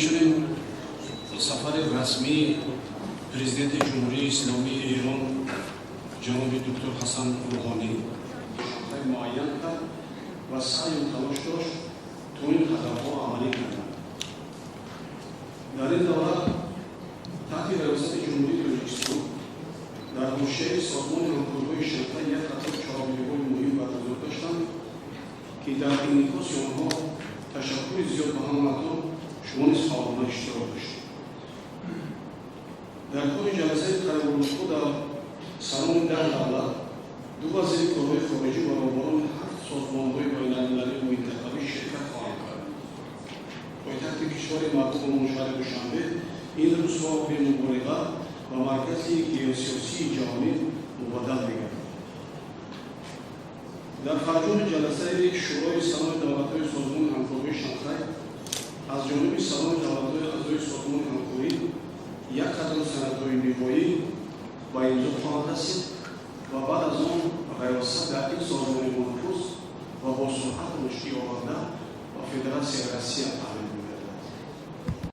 همچنین سفر رسمی پرزیدنت جمهوری اسلامی ایران جناب دکتر حسن روحانی معین کرد و سعی و تلاش داشت تا این هدفها عملی کردند. در این دوره تحت ریاست جمهوری تاجیکستان در حوزه سازمان همکاری‌های شنغهای یک خط چهارمیانه‌های مهم برگزار داشتند که در انعکاس آنها تشکر زیاد به هموطنان شما نیز فعالانه اشتراک داشتید. در طول جلسه قرارگاه در سالن در دولت دو وزیر کارهای خارجی و رهبران 7 سازمان‌های بین‌المللی و منطقوی شرکت خواهند کرد. پایتخت کشور محبوب ما شهر دوشنبه این روزها به مبالغه و مرکز گیوسیاسی جهانی مبدل می‌گردد. در فرجام جلسه شورای سلام دولت‌های سازمان همکاری شانگهای از جانب سلام دولت‌های اعضای سازمان همکاری یک قدم سندهای نهایی با امضا خواهد رسید و بعد از آن ریاست در این سازمان منفوذ و با سرعت رشدی آورده و فدراسیون روسیه